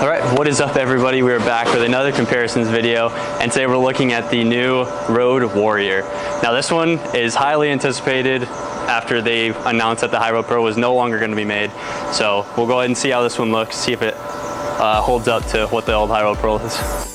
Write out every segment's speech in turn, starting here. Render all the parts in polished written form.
All right, what is up everybody? We're back with another comparisons video, and today we're looking at the new Road Warrior. Now this one is highly anticipated after they announced that the high-rev Pro was no longer going to be made. So we'll go ahead and see how this one looks, see if it holds up to what the old high-rev Pro is.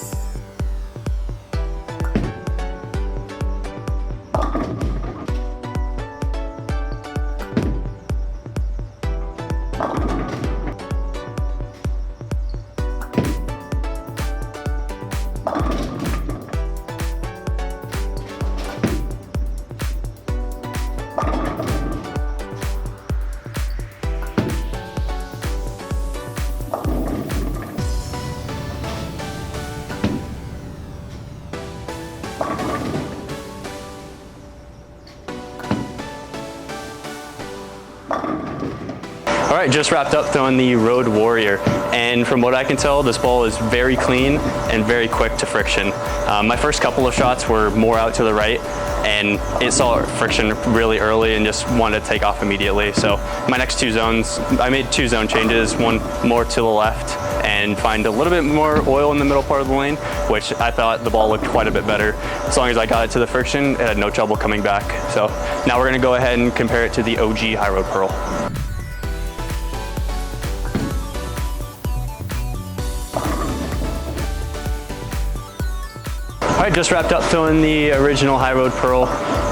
All right, just wrapped up throwing the Road Warrior, and from what I can tell, this ball is very clean and very quick to friction. My first couple of shots were more out to the right, and it saw friction really early and just wanted to take off immediately. So my next two zones, I made two zone changes, one more to the left and find a little bit more oil in the middle part of the lane, which I thought the ball looked quite a bit better. As long as I got it to the friction, it had no trouble coming back. So now we're gonna go ahead and compare it to the OG high-rev Pearl. All right, just wrapped up throwing the original high-rev Pearl,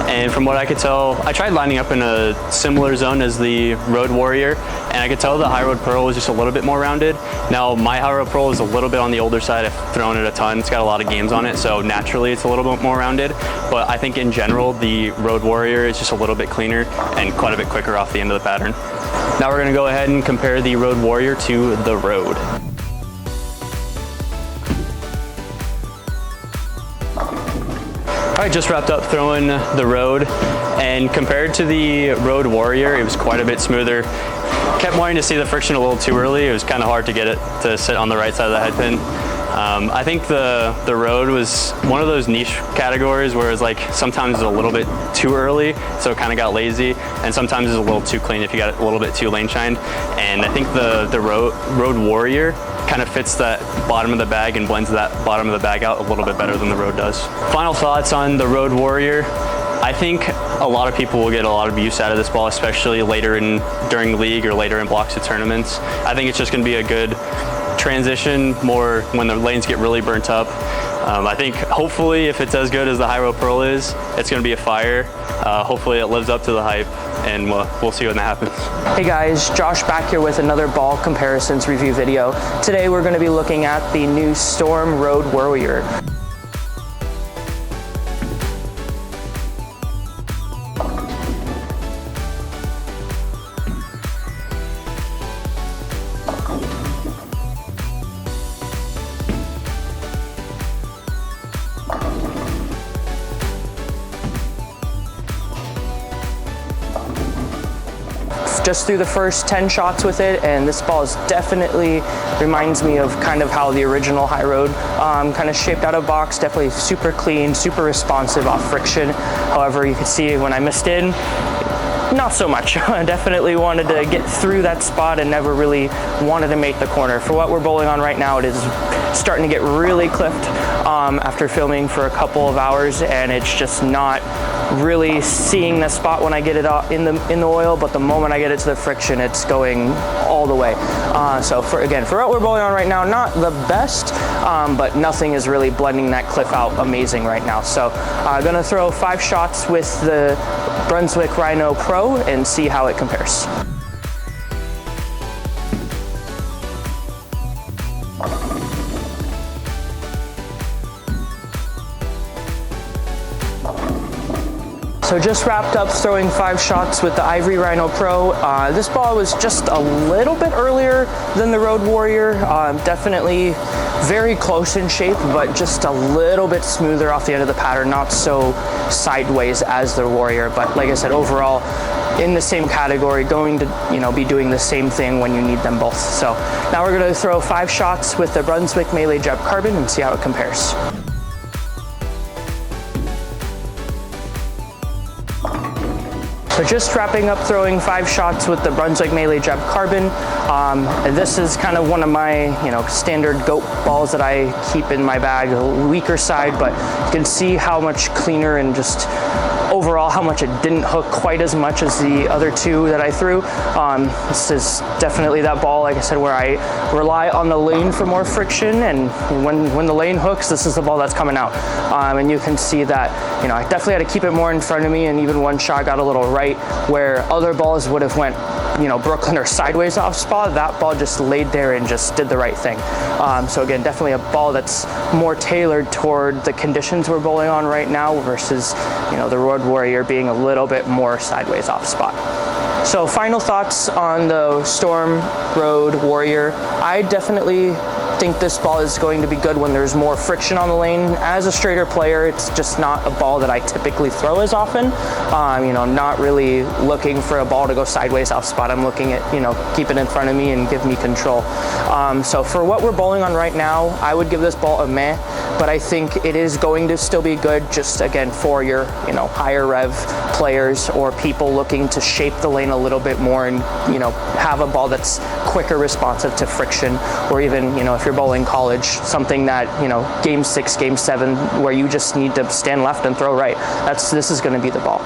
and from what I could tell, I tried lining up in a similar zone as the Road Warrior, and I could tell the high-rev Pearl was just a little bit more rounded. Now, my high-rev Pearl is a little bit on the older side. I've thrown it a ton. It's got a lot of games on it, so naturally it's a little bit more rounded. But I think in general, the Road Warrior is just a little bit cleaner and quite a bit quicker off the end of the pattern. Now we're gonna go ahead and compare the Road Warrior to the Road. All right, just wrapped up throwing the Road, and compared to the Road Warrior, it was quite a bit smoother. Kept wanting to see the friction a little too early. It was kind of hard to get it to sit on the right side of the head pin. I think the Road was one of those niche categories where it's like sometimes it's a little bit too early, so it kind of got lazy, and sometimes it's a little too clean if you got it a little bit too lane shined. And I think the Road Warrior kind of fits that bottom of the bag and blends that bottom of the bag out a little bit better than the Road does. Final thoughts on the Road Warrior. I think a lot of people will get a lot of use out of this ball, especially later during league or later in blocks of tournaments. I think it's just going to be a good transition more when the lanes get really burnt up. I think hopefully if it's as good as the high-rev Pearl is, it's going to be a fire. Hopefully it lives up to the hype, and we'll see when that happens. Hey guys, Josh back here with another ball comparisons review video. Today we're going to be looking at the new Storm Road Warrior. Just through the first 10 shots with it, and this ball is definitely reminds me of kind of how the original high road kind of shaped out of box. Definitely super clean, super responsive off friction. However, you can see when I missed in, not so much. I definitely wanted to get through that spot and never really wanted to make the corner. For what we're bowling on right now, it is starting to get really clipped after filming for a couple of hours, and it's just not really seeing the spot when I get it in the oil, but the moment I get it to the friction, it's going all the way. So for what we're bowling on right now, not the best, but nothing is really blending that cliff out amazing right now. So I'm gonna throw 5 shots with the Brunswick Rhino Pro and see how it compares. So just wrapped up throwing 5 shots with the Ivory Rhino Pro. This ball was just a little bit earlier than the Road Warrior. Definitely very close in shape, but just a little bit smoother off the end of the pattern, not so sideways as the Warrior. But like I said, overall, in the same category, going to be doing the same thing when you need them both. So now we're going to throw 5 shots with the Brunswick Melee Jab Carbon and see how it compares. So just wrapping up throwing 5 shots with the Brunswick Melee Jab Carbon. And this is kind of one of my, standard goat balls that I keep in my bag, a weaker side, but you can see how much cleaner and just overall how much it didn't hook quite as much as the other 2 that I threw. This is definitely that ball, like I said, where I rely on the lane for more friction, and when the lane hooks, this is the ball that's coming out. And you can see that, I definitely had to keep it more in front of me, and even one shot got a little right where other balls would have went Brooklyn or sideways off spot. That ball just laid there and just did the right thing. So again, definitely a ball that's more tailored toward the conditions we're bowling on right now versus, the Road Warrior being a little bit more sideways off spot. So final thoughts on the Storm Road Warrior. I definitely think this ball is going to be good when there's more friction on the lane. As a straighter player, it's just not a ball that I typically throw as often. I'm not really looking for a ball to go sideways off spot. I'm looking at, keep it in front of me and give me control. So for what we're bowling on right now, I would give this ball a meh, but I think it is going to still be good, just again for your, higher rev players or people looking to shape the lane a little bit more and, have a ball that's quicker responsive to friction, or even, if you're bowling college, something that, game 6, game 7, where you just need to stand left and throw right. This is going to be the ball.